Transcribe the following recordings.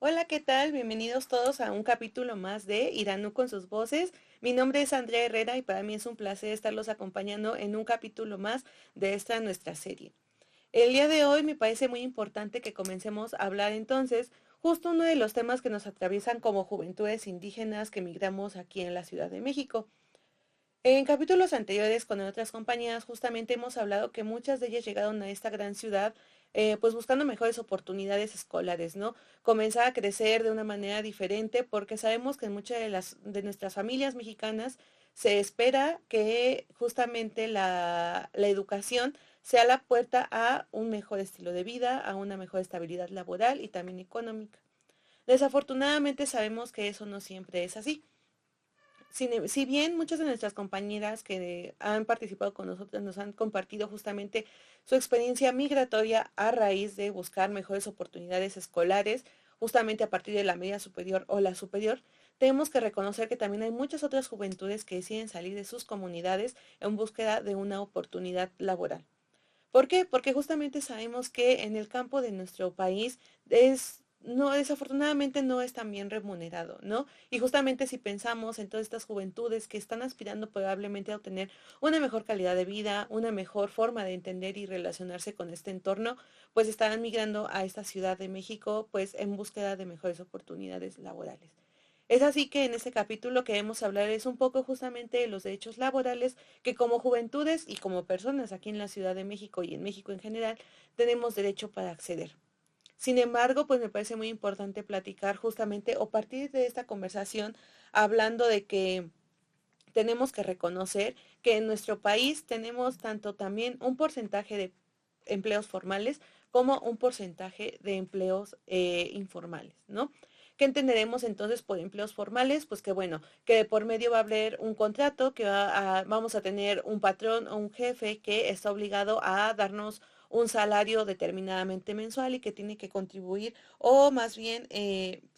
Hola, ¿qué tal? Bienvenidos todos a un capítulo más de Iranú con sus voces. Mi nombre es Andrea Herrera y para mí es un placer estarlos acompañando en un capítulo más de esta nuestra serie. El día de hoy me parece muy importante que comencemos a hablar entonces justo uno de los temas que nos atraviesan como juventudes indígenas que migramos aquí en la Ciudad de México. En capítulos anteriores con otras compañías justamente hemos hablado que muchas de ellas llegaron a esta gran ciudad pues buscando mejores oportunidades escolares, ¿no? Comenzar a crecer de una manera diferente porque sabemos que en muchas de nuestras familias mexicanas se espera que justamente la educación sea la puerta a un mejor estilo de vida, a una mejor estabilidad laboral y también económica. Desafortunadamente sabemos que eso no siempre es así. Si bien muchas de nuestras compañeras que han participado con nosotros nos han compartido justamente su experiencia migratoria a raíz de buscar mejores oportunidades escolares, justamente a partir de la media superior o la superior, tenemos que reconocer que también hay muchas otras juventudes que deciden salir de sus comunidades en búsqueda de una oportunidad laboral. ¿Por qué? Porque justamente sabemos que en el campo de nuestro país no, desafortunadamente no es tan bien remunerado, ¿no? Y justamente si pensamos en todas estas juventudes que están aspirando probablemente a obtener una mejor calidad de vida, una mejor forma de entender y relacionarse con este entorno, pues estarán migrando a esta Ciudad de México, pues en búsqueda de mejores oportunidades laborales. Es así que en este capítulo queremos hablar es un poco justamente de los derechos laborales que como juventudes y como personas aquí en la Ciudad de México y en México en general tenemos derecho para acceder. Sin embargo, pues me parece muy importante platicar justamente o partir de esta conversación hablando de que tenemos que reconocer que en nuestro país tenemos tanto también un porcentaje de empleos formales como un porcentaje de empleos informales, ¿no? ¿Qué entenderemos entonces por empleos formales? Pues que bueno, que de por medio va a haber un contrato, vamos a tener un patrón o un jefe que está obligado a darnos un salario determinadamente mensual y que tiene que contribuir o más bien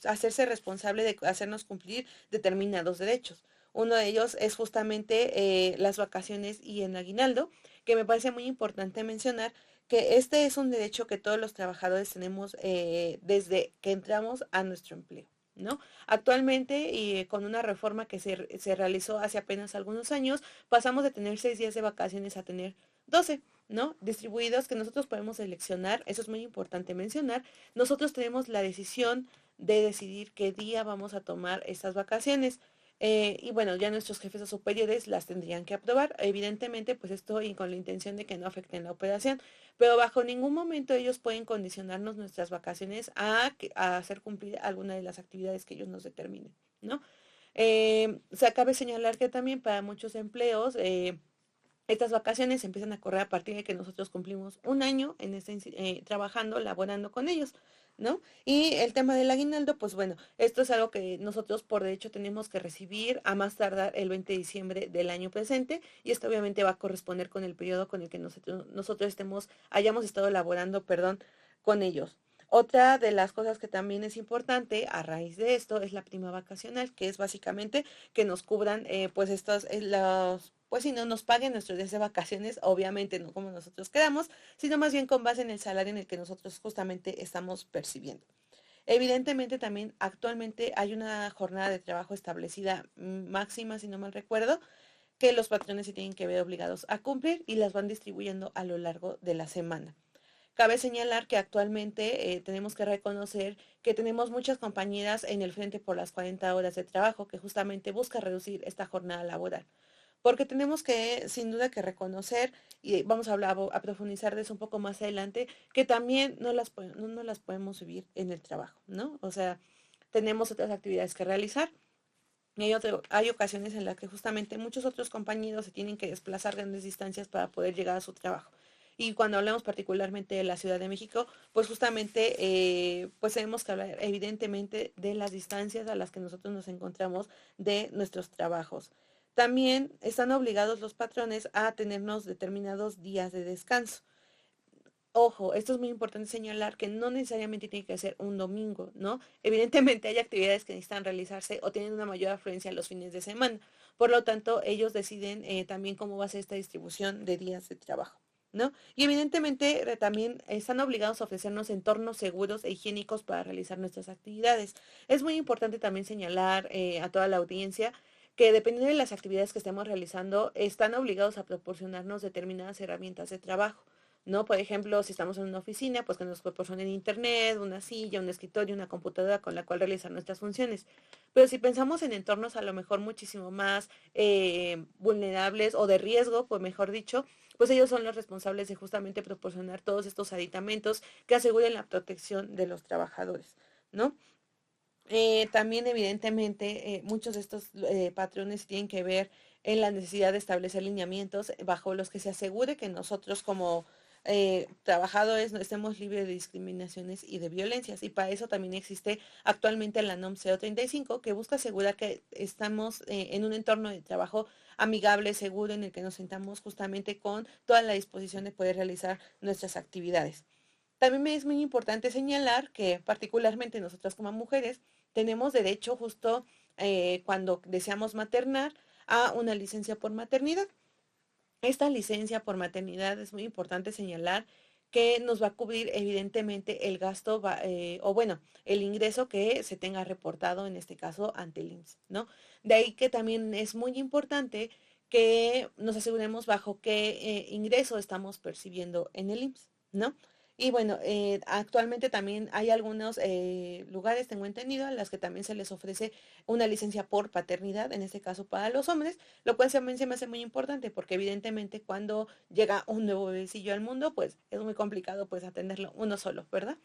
hacerse responsable de hacernos cumplir determinados derechos. Uno de ellos es justamente las vacaciones y el aguinaldo, que me parece muy importante mencionar que este es un derecho que todos los trabajadores tenemos desde que entramos a nuestro empleo, ¿no? Actualmente, y con una reforma que se realizó hace apenas algunos años, pasamos de tener 6 días de vacaciones a tener 12, ¿no? Distribuidos que nosotros podemos seleccionar, eso es muy importante mencionar, nosotros tenemos la decisión de decidir qué día vamos a tomar estas vacaciones. Y bueno, ya nuestros jefes superiores las tendrían que aprobar, evidentemente, pues esto y con la intención de que no afecten la operación, pero bajo ningún momento ellos pueden condicionarnos nuestras vacaciones a hacer cumplir alguna de las actividades que ellos nos determinen, ¿no? Se cabe señalar que también para muchos empleos, estas vacaciones empiezan a correr a partir de que nosotros cumplimos un año en trabajando, laborando con ellos, ¿no? Y el tema del aguinaldo, pues bueno, esto es algo que nosotros por derecho tenemos que recibir a más tardar el 20 de diciembre del año presente y esto obviamente va a corresponder con el periodo con el que nosotros hayamos estado laborando, perdón, con ellos. Otra de las cosas que también es importante a raíz de esto es la prima vacacional, que es básicamente que nos cubran pues pues si no nos paguen nuestros días de vacaciones, obviamente no como nosotros queramos, sino más bien con base en el salario en el que nosotros justamente estamos percibiendo. Evidentemente también actualmente hay una jornada de trabajo establecida máxima, si no mal recuerdo, que los patrones se tienen que ver obligados a cumplir y las van distribuyendo a lo largo de la semana. Cabe señalar que actualmente tenemos que reconocer que tenemos muchas compañeras en el frente por las 40 horas de trabajo que justamente busca reducir esta jornada laboral. Porque tenemos que, sin duda, que reconocer, y vamos a hablar, a profundizar de eso un poco más adelante, que también no las podemos vivir en el trabajo, ¿no? O sea, tenemos otras actividades que realizar. Y hay ocasiones en las que justamente muchos otros compañeros se tienen que desplazar grandes distancias para poder llegar a su trabajo. Y cuando hablamos particularmente de la Ciudad de México, pues justamente pues tenemos que hablar evidentemente de las distancias a las que nosotros nos encontramos de nuestros trabajos. También están obligados los patrones a tenernos determinados días de descanso. Ojo, esto es muy importante señalar que no necesariamente tiene que ser un domingo, ¿no? Evidentemente hay actividades que necesitan realizarse o tienen una mayor afluencia los fines de semana. Por lo tanto, ellos deciden también cómo va a ser esta distribución de días de trabajo. ¿no? Y evidentemente también están obligados a ofrecernos entornos seguros e higiénicos para realizar nuestras actividades. Es muy importante también señalar a toda la audiencia que dependiendo de las actividades que estemos realizando, están obligados a proporcionarnos determinadas herramientas de trabajo. ¿No? Por ejemplo, si estamos en una oficina, pues que nos proporcionen internet, una silla, un escritorio, una computadora con la cual realizar nuestras funciones. Pero si pensamos en entornos a lo mejor muchísimo más vulnerables o de riesgo, pues mejor dicho, pues ellos son los responsables de justamente proporcionar todos estos aditamentos que aseguren la protección de los trabajadores, ¿no? También evidentemente muchos de estos patrones tienen que ver en la necesidad de establecer lineamientos bajo los que se asegure que nosotros como trabajadores no estemos libres de discriminaciones y de violencias. Y para eso también existe actualmente la NOM 035 que busca asegurar que estamos en un entorno de trabajo amigable, seguro, en el que nos sentamos justamente con toda la disposición de poder realizar nuestras actividades. También me es muy importante señalar que particularmente nosotras como mujeres tenemos derecho justo cuando deseamos maternar a una licencia por maternidad. Esta licencia por maternidad es muy importante señalar que nos va a cubrir evidentemente el gasto o bueno, el ingreso que se tenga reportado en este caso ante el IMSS, ¿no? De ahí que también es muy importante que nos aseguremos bajo qué ingreso estamos percibiendo en el IMSS, ¿no? Y bueno, actualmente también hay algunos lugares, tengo entendido, a las que también se les ofrece una licencia por paternidad, en este caso para los hombres, lo cual también se me hace muy importante porque evidentemente cuando llega un nuevo bebecillo al mundo, pues es muy complicado pues atenderlo uno solo, ¿verdad?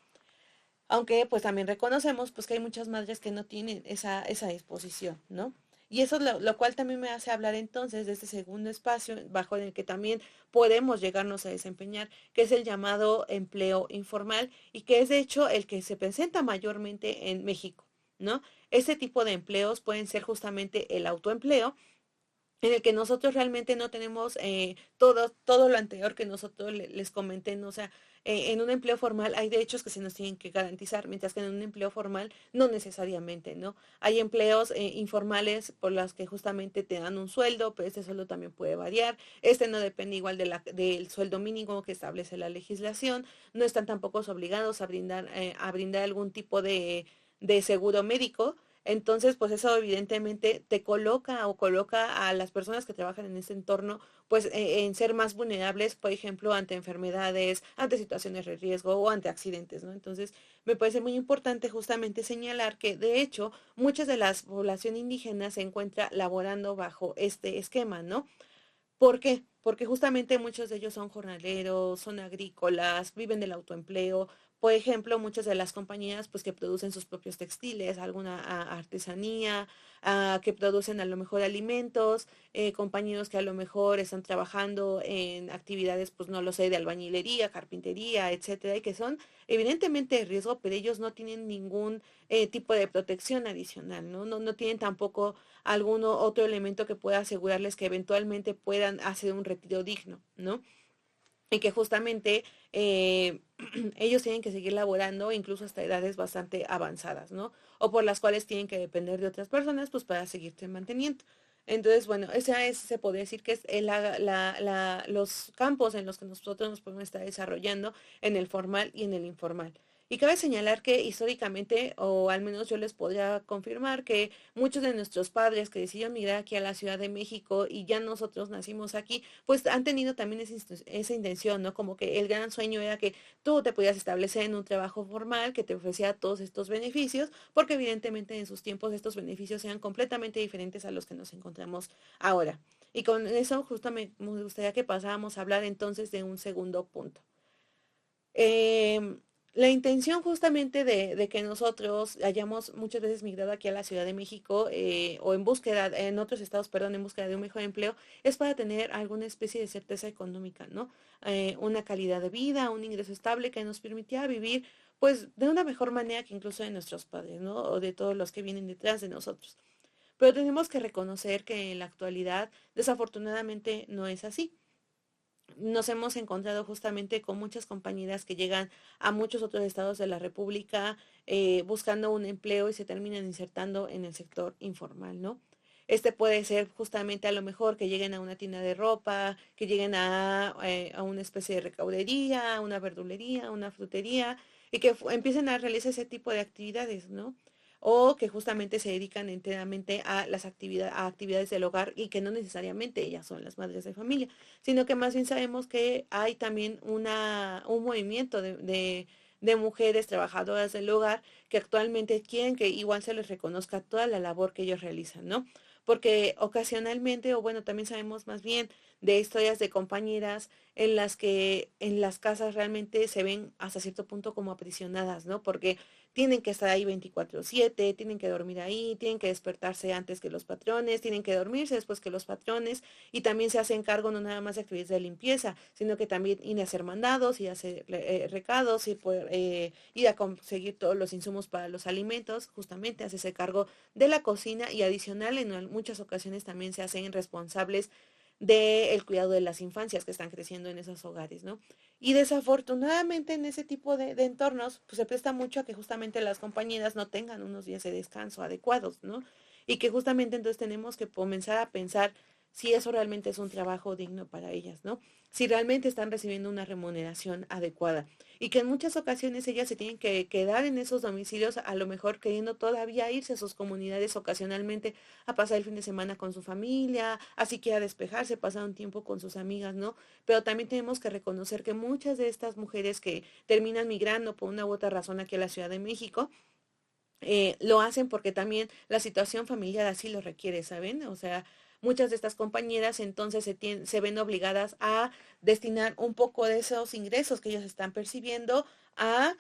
Aunque pues también reconocemos pues que hay muchas madres que no tienen esa disposición, ¿no? Y eso es lo cual también me hace hablar entonces de este segundo espacio bajo el que también podemos llegarnos a desempeñar, que es el llamado empleo informal y que es de hecho el que se presenta mayormente en México, ¿no? Este tipo de empleos pueden ser justamente el autoempleo, en el que nosotros realmente no tenemos todo lo anterior que nosotros les comenté, ¿no? O sea, en un empleo formal hay derechos que se nos tienen que garantizar, mientras que en un empleo formal no necesariamente, ¿no? Hay empleos informales por los que justamente te dan un sueldo, pero este sueldo también puede variar, este no depende igual del sueldo mínimo que establece la legislación, no están tampoco obligados a brindar algún tipo de seguro médico. Entonces, pues eso evidentemente te coloca o coloca a las personas que trabajan en ese entorno, pues en ser más vulnerables, por ejemplo, ante enfermedades, ante situaciones de riesgo o ante accidentes, ¿no? Entonces, me parece muy importante justamente señalar que, de hecho, muchas de las población indígena se encuentra laborando bajo este esquema, ¿no? ¿Por qué? Porque justamente muchos de ellos son jornaleros, son agrícolas, viven del autoempleo. Por ejemplo, muchas de las compañías pues que producen sus propios textiles, alguna artesanía, que producen a lo mejor alimentos, compañeros que a lo mejor están trabajando en actividades, pues no lo sé, de albañilería, carpintería, etcétera, y que son evidentemente de riesgo, pero ellos no tienen ningún tipo de protección adicional, ¿no? No tienen tampoco algún otro elemento que pueda asegurarles que eventualmente puedan hacer un retiro digno, ¿no? Y que justamente ellos tienen que seguir laborando incluso hasta edades bastante avanzadas, ¿no? O por las cuales tienen que depender de otras personas, pues para seguirse manteniendo. Entonces, bueno, se podría decir que es los campos en los que nosotros nos podemos estar desarrollando en el formal y en el informal. Y cabe señalar que históricamente, o al menos yo les podría confirmar que muchos de nuestros padres que decidieron migrar aquí a la Ciudad de México y ya nosotros nacimos aquí, pues han tenido también esa intención, ¿no? Como que el gran sueño era que tú te podías establecer en un trabajo formal que te ofrecía todos estos beneficios, porque evidentemente en sus tiempos estos beneficios eran completamente diferentes a los que nos encontramos ahora. Y con eso justo me gustaría que pasáramos a hablar entonces de un segundo punto. Em, la intención justamente de que nosotros hayamos muchas veces migrado aquí a la Ciudad de México o en búsqueda, en otros estados, perdón, en búsqueda de un mejor empleo, es para tener alguna especie de certeza económica, ¿no? Una calidad de vida, un ingreso estable que nos permitiera vivir pues de una mejor manera que incluso de nuestros padres, ¿no? O de todos los que vienen detrás de nosotros. Pero tenemos que reconocer que en la actualidad desafortunadamente no es así. Nos hemos encontrado justamente con muchas compañeras que llegan a muchos otros estados de la República buscando un empleo y se terminan insertando en el sector informal, ¿no? Este puede ser justamente a lo mejor que lleguen a una tienda de ropa, que lleguen a una especie de recaudería, una verdulería, una frutería, y que empiecen a realizar ese tipo de actividades, ¿no? O que justamente se dedican enteramente a las actividades del hogar y que no necesariamente ellas son las madres de familia, sino que más bien sabemos que hay también un movimiento de mujeres trabajadoras del hogar que actualmente quieren que igual se les reconozca toda la labor que ellos realizan, ¿no? Porque ocasionalmente, o bueno, también sabemos más bien de historias de compañeras en las que en las casas realmente se ven hasta cierto punto como aprisionadas, ¿no? Porque tienen que estar ahí 24/7, tienen que dormir ahí, tienen que despertarse antes que los patrones, tienen que dormirse después que los patrones, y también se hacen cargo no nada más de actividades de limpieza, sino que también ir a hacer mandados, ir a hacer recados, y poder, ir a conseguir todos los insumos para los alimentos, justamente hacerse cargo de la cocina, y adicional en muchas ocasiones también se hacen responsables del cuidado de las infancias que están creciendo en esos hogares, ¿no? Y desafortunadamente en ese tipo de entornos, pues se presta mucho a que justamente las compañeras no tengan unos días de descanso adecuados, ¿no? Y que justamente entonces tenemos que comenzar a pensar si eso realmente es un trabajo digno para ellas, ¿no? Si realmente están recibiendo una remuneración adecuada. Y que en muchas ocasiones ellas se tienen que quedar en esos domicilios, a lo mejor queriendo todavía irse a sus comunidades ocasionalmente a pasar el fin de semana con su familia, así que a despejarse, pasar un tiempo con sus amigas, ¿no? Pero también tenemos que reconocer que muchas de estas mujeres que terminan migrando por una u otra razón aquí a la Ciudad de México, lo hacen porque también la situación familiar así lo requiere, ¿saben? O sea, muchas de estas compañeras entonces se ven obligadas a destinar un poco de esos ingresos que ellos están percibiendo a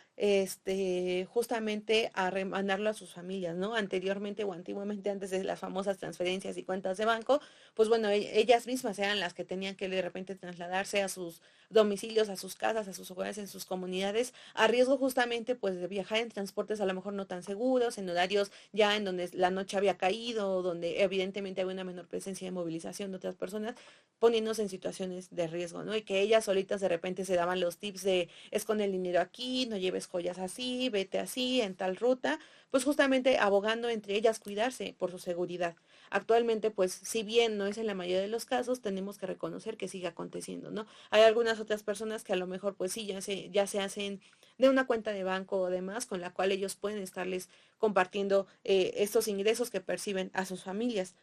justamente a remandarlo a sus familias, ¿no? Anteriormente o antiguamente, antes de las famosas transferencias y cuentas de banco, pues bueno, ellas mismas eran las que tenían que de repente trasladarse a sus domicilios, a sus casas, a sus hogares, en sus comunidades, a riesgo justamente pues de viajar en transportes a lo mejor no tan seguros, en horarios ya en donde la noche había caído, donde evidentemente había una menor presencia de movilización de otras personas, poniéndose en situaciones de riesgo, ¿no? Y que ellas solitas de repente se daban los tips de esconde el dinero aquí, no lleves joyas así, vete así, en tal ruta, pues justamente abogando entre ellas cuidarse por su seguridad. Actualmente, pues, si bien no es en la mayoría de los casos, tenemos que reconocer que sigue aconteciendo, ¿no? Hay algunas otras personas que a lo mejor, pues sí, ya se hacen de una cuenta de banco o demás, con la cual ellos pueden estarles compartiendo estos ingresos que perciben a sus familias.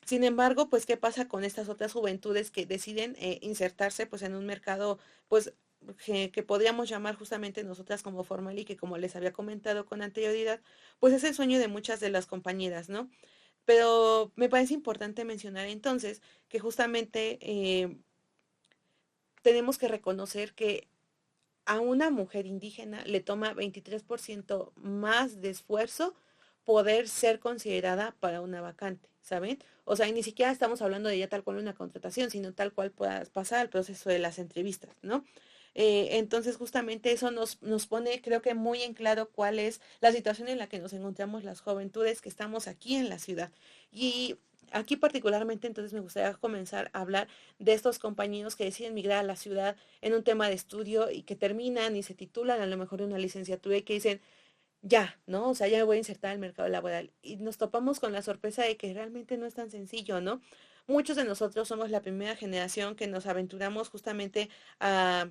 Sin embargo, pues, ¿qué pasa con estas otras juventudes que deciden insertarse, pues, en un mercado, pues, que podríamos llamar justamente nosotras como formal, y que, como les había comentado con anterioridad, pues es el sueño de muchas de las compañeras, ¿no? Pero me parece importante mencionar entonces que justamente tenemos que reconocer que a una mujer indígena le toma 23% más de esfuerzo poder ser considerada para una vacante, ¿saben? O sea, y ni siquiera estamos hablando de ya tal cual una contratación, sino tal cual puedas pasar el proceso de las entrevistas, ¿no? Entonces, justamente eso nos pone, creo que muy en claro cuál es la situación en la que nos encontramos las juventudes que estamos aquí en la ciudad. Y aquí particularmente, entonces me gustaría comenzar a hablar de estos compañeros que deciden migrar a la ciudad en un tema de estudio y que terminan y se titulan a lo mejor de una licenciatura y que dicen, ya, ¿no? O sea, ya me voy a insertar al mercado laboral. Y nos topamos con la sorpresa de que realmente no es tan sencillo, ¿no? Muchos de nosotros somos la primera generación que nos aventuramos justamente a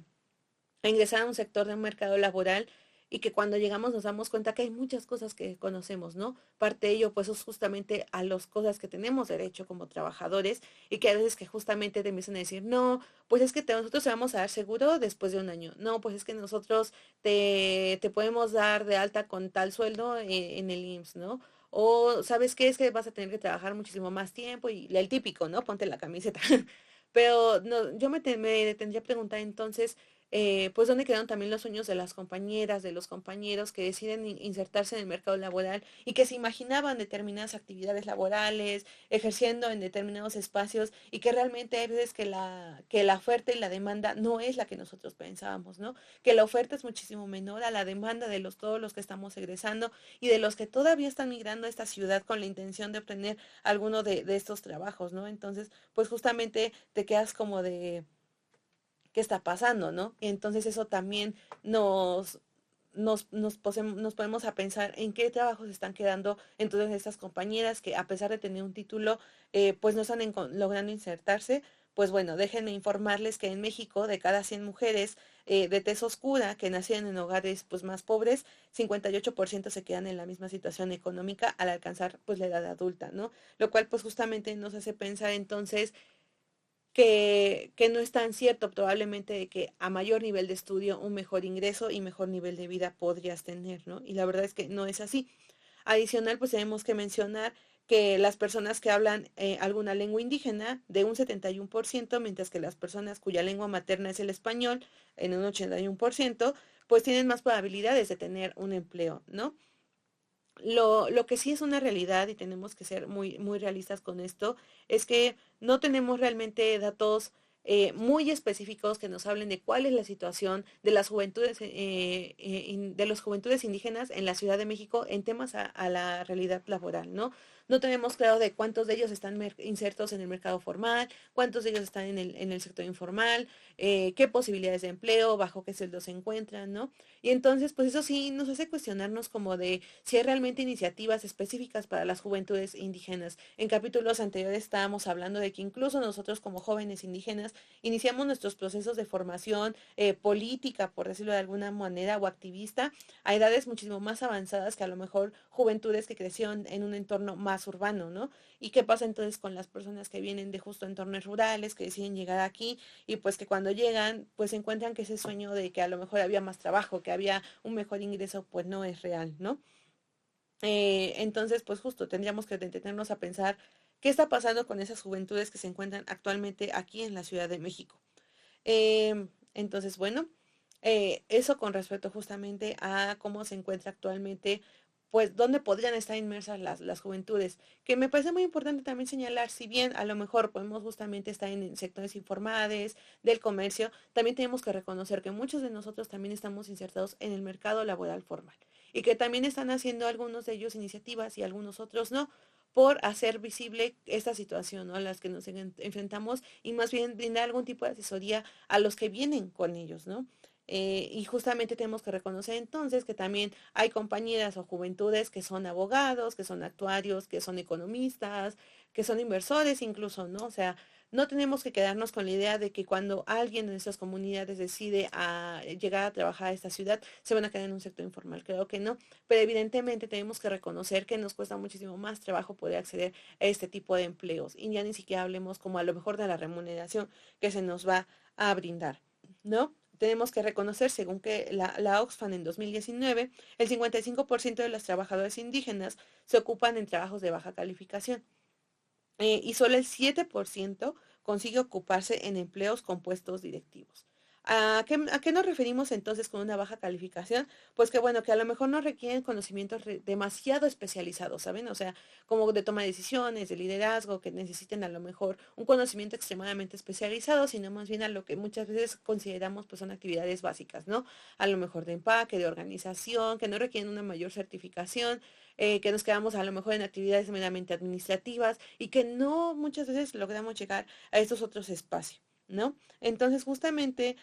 ingresar a un sector de un mercado laboral, y que cuando llegamos nos damos cuenta que hay muchas cosas que conocemos, ¿no? Parte de ello, pues, es justamente a las cosas que tenemos derecho como trabajadores, y que a veces que justamente te empiezan a decir, no, pues es que nosotros te vamos a dar seguro después de un año, no, pues es que nosotros te podemos dar de alta con tal sueldo en el IMSS, ¿no? O, ¿sabes qué? Es que vas a tener que trabajar muchísimo más tiempo, y el típico, ¿no? Ponte la camiseta. Pero no, yo me detendría a preguntar entonces, pues dónde quedaron también los sueños de las compañeras, de los compañeros que deciden insertarse en el mercado laboral y que se imaginaban determinadas actividades laborales, ejerciendo en determinados espacios, y que realmente hay veces que la oferta y la demanda no es la que nosotros pensábamos, ¿no? Que la oferta es muchísimo menor a la demanda de todos los que estamos egresando y de los que todavía están migrando a esta ciudad con la intención de obtener alguno de estos trabajos, ¿no? Entonces, pues justamente te quedas como de qué está pasando, ¿no? Entonces eso también nos, nos ponemos a pensar en qué trabajos están quedando entonces estas compañeras que a pesar de tener un título, pues no están logrando insertarse. Pues bueno, déjenme informarles que en México, de cada 100 mujeres de tez oscura que nacían en hogares pues más pobres, 58% se quedan en la misma situación económica al alcanzar pues la edad adulta, ¿no? Lo cual pues justamente nos hace pensar entonces que no es tan cierto probablemente de que a mayor nivel de estudio un mejor ingreso y mejor nivel de vida podrías tener, ¿no? Y la verdad es que no es así. Adicional, pues tenemos que mencionar que las personas que hablan alguna lengua indígena de un 71%, mientras que las personas cuya lengua materna es el español en un 81%, pues tienen más probabilidades de tener un empleo, ¿no? Lo que sí es una realidad y tenemos que ser muy realistas con esto es que no tenemos realmente datos muy específicos que nos hablen de cuál es la situación de las juventudes, de las juventudes indígenas en la Ciudad de México en temas a la realidad laboral, ¿no? No tenemos claro de cuántos de ellos están insertos en el mercado formal, cuántos de ellos están en el sector informal, qué posibilidades de empleo, bajo qué sueldo se encuentran, ¿no? Y entonces, pues eso sí nos hace cuestionarnos como de si hay realmente iniciativas específicas para las juventudes indígenas. En capítulos anteriores estábamos hablando de que incluso nosotros como jóvenes indígenas iniciamos nuestros procesos de formación política, por decirlo de alguna manera, o activista, a edades muchísimo más avanzadas que a lo mejor juventudes que crecieron en un entorno más urbano, ¿no? ¿Y qué pasa entonces con las personas que vienen de justo entornos rurales, que deciden llegar aquí y pues que cuando llegan, pues encuentran que ese sueño de que a lo mejor había más trabajo, que había un mejor ingreso, pues no es real, ¿no? Entonces, pues justo tendríamos que detenernos a pensar qué está pasando con esas juventudes que se encuentran actualmente aquí en la Ciudad de México. Entonces, bueno, eso con respecto justamente a cómo se encuentra actualmente, pues dónde podrían estar inmersas las juventudes, que me parece muy importante también señalar, si bien a lo mejor podemos justamente estar en sectores informales, del comercio, también tenemos que reconocer que muchos de nosotros también estamos insertados en el mercado laboral formal y que también están haciendo algunos de ellos iniciativas y algunos otros no por hacer visible esta situación, ¿no? A las que nos enfrentamos y más bien brindar algún tipo de asesoría a los que vienen con ellos, ¿no? Y justamente tenemos que reconocer entonces que también hay compañeras o juventudes que son abogados, que son actuarios, que son economistas, que son inversores incluso, ¿no? O sea, no tenemos que quedarnos con la idea de que cuando alguien de nuestras comunidades decide llegar a trabajar a esta ciudad, se van a quedar en un sector informal. Creo que no, pero evidentemente tenemos que reconocer que nos cuesta muchísimo más trabajo poder acceder a este tipo de empleos. Y ya ni siquiera hablemos como a lo mejor de la remuneración que se nos va a brindar, ¿no? Tenemos que reconocer, según que la Oxfam en 2019, el 55% de los trabajadores indígenas se ocupan en trabajos de baja calificación y solo el 7% consigue ocuparse en empleos con puestos directivos. ¿A qué nos referimos entonces con una baja calificación? Pues que bueno, que a lo mejor no requieren conocimientos demasiado especializados, ¿saben? O sea, como de toma de decisiones, de liderazgo, que necesiten a lo mejor un conocimiento extremadamente especializado, sino más bien a lo que muchas veces consideramos pues son actividades básicas, ¿no? A lo mejor de empaque, de organización, que no requieren una mayor certificación, que nos quedamos a lo mejor en actividades meramente administrativas y que no muchas veces logramos llegar a estos otros espacios, ¿no? Entonces, justamente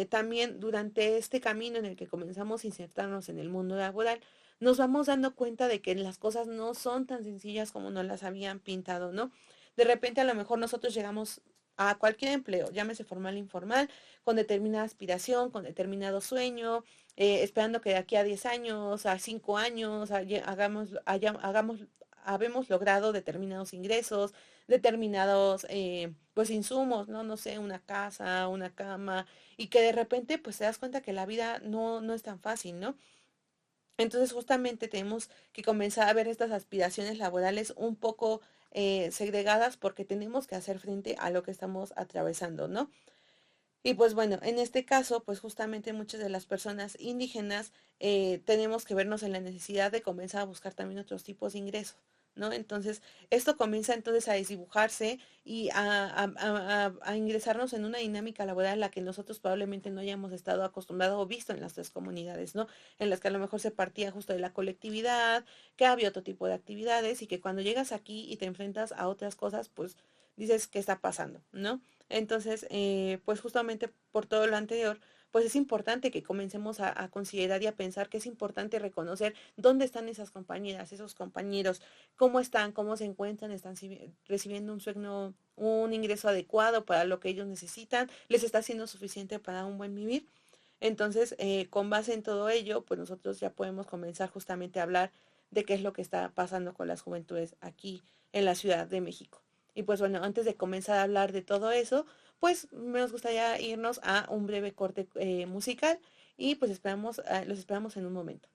también durante este camino en el que comenzamos a insertarnos en el mundo laboral, nos vamos dando cuenta de que las cosas no son tan sencillas como nos las habían pintado, ¿no? De repente a lo mejor nosotros llegamos a cualquier empleo, llámese formal o informal, con determinada aspiración, con determinado sueño, esperando que de aquí a 10 años, a 5 años, habemos logrado determinados ingresos, determinados pues insumos, ¿no? No sé, una casa, una cama, y que de repente pues te das cuenta que la vida no es tan fácil, ¿no? Entonces justamente tenemos que comenzar a ver estas aspiraciones laborales un poco segregadas porque tenemos que hacer frente a lo que estamos atravesando, ¿no? Y pues bueno, en este caso, pues justamente muchas de las personas indígenas tenemos que vernos en la necesidad de comenzar a buscar también otros tipos de ingresos, ¿no? Entonces, esto comienza entonces a desdibujarse y a ingresarnos en una dinámica laboral en la que nosotros probablemente no hayamos estado acostumbrados o visto en las tres comunidades, ¿no? En las que a lo mejor se partía justo de la colectividad, que había otro tipo de actividades y que cuando llegas aquí y te enfrentas a otras cosas, pues dices, ¿qué está pasando? ¿No? Entonces, pues justamente por todo lo anterior, pues es importante que comencemos a considerar y a pensar que es importante reconocer dónde están esas compañeras, esos compañeros, cómo están, cómo se encuentran, están recibiendo un sueño, un ingreso adecuado para lo que ellos necesitan, les está siendo suficiente para un buen vivir. Entonces, con base en todo ello, pues nosotros ya podemos comenzar justamente a hablar de qué es lo que está pasando con las juventudes aquí en la Ciudad de México. Y pues bueno, antes de comenzar a hablar de todo eso, pues nos gustaría irnos a un breve corte musical y pues esperamos, los esperamos en un momento.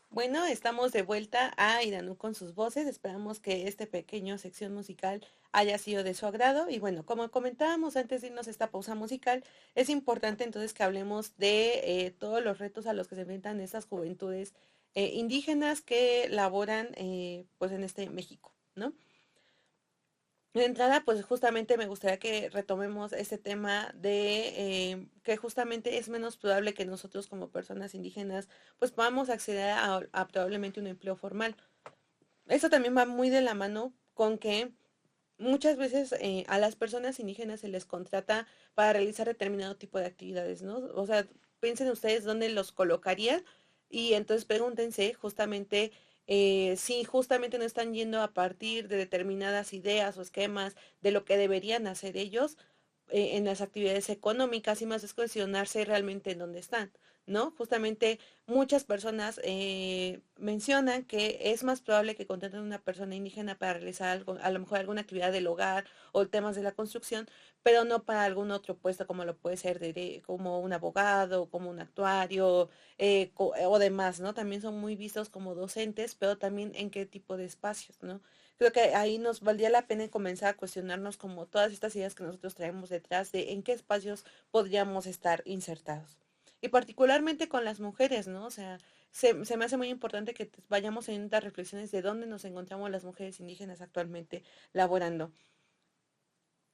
Bueno, estamos de vuelta a Iranú con sus voces. Esperamos que este pequeño sección musical haya sido de su agrado. Y bueno, como comentábamos antes de irnos a esta pausa musical, es importante entonces que hablemos de todos los retos a los que se enfrentan estas juventudes indígenas que laboran pues en este México, ¿no? De entrada, pues justamente me gustaría que retomemos este tema de que justamente es menos probable que nosotros como personas indígenas pues podamos acceder a probablemente un empleo formal. Eso también va muy de la mano con que muchas veces a las personas indígenas se les contrata para realizar determinado tipo de actividades, ¿no? O sea, piensen ustedes dónde los colocarían y entonces pregúntense justamente si justamente no están yendo a partir de determinadas ideas o esquemas de lo que deberían hacer ellos en las actividades económicas y más es cuestionarse realmente en dónde están, ¿no? Justamente muchas personas mencionan que es más probable que contraten a una persona indígena para realizar algo, a lo mejor alguna actividad del hogar o temas de la construcción, pero no para algún otro puesto como lo puede ser como un abogado, como un actuario o demás, ¿no? También son muy vistos como docentes, pero también en qué tipo de espacios, ¿no? Creo que ahí nos valdría la pena comenzar a cuestionarnos como todas estas ideas que nosotros traemos detrás de en qué espacios podríamos estar insertados. Y particularmente con las mujeres, ¿no? O sea, se me hace muy importante que vayamos en estas reflexiones de dónde nos encontramos las mujeres indígenas actualmente laborando.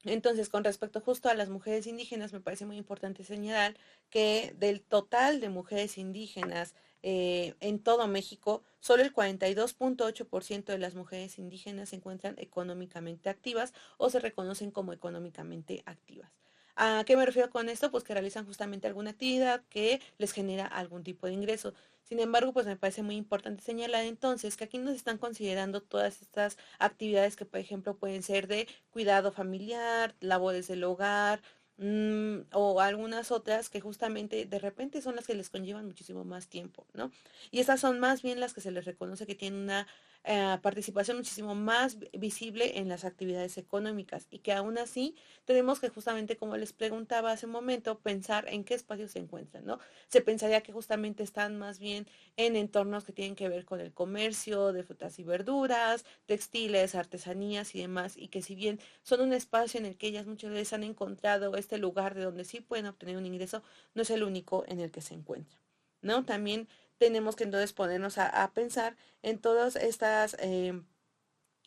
Entonces, con respecto justo a las mujeres indígenas, me parece muy importante señalar que del total de mujeres indígenas en todo México, solo el 42.8% de las mujeres indígenas se encuentran económicamente activas o se reconocen como económicamente activas. ¿A qué me refiero con esto? Pues que realizan justamente alguna actividad que les genera algún tipo de ingreso. Sin embargo, pues me parece muy importante señalar entonces que aquí nos están considerando todas estas actividades que, por ejemplo, pueden ser de cuidado familiar, labores del hogar, o algunas otras que justamente de repente son las que les conllevan muchísimo más tiempo, ¿no? Y estas son más bien las que se les reconoce que tienen una participación muchísimo más visible en las actividades económicas y que aún así tenemos que justamente, como les preguntaba hace un momento, pensar en qué espacios se encuentran, ¿no? Se pensaría que justamente están más bien en entornos que tienen que ver con el comercio de frutas y verduras, textiles, artesanías y demás, y que si bien son un espacio en el que ellas muchas veces han encontrado este lugar de donde sí pueden obtener un ingreso, no es el único en el que se encuentran, ¿no? También tenemos que entonces ponernos a pensar en todas estas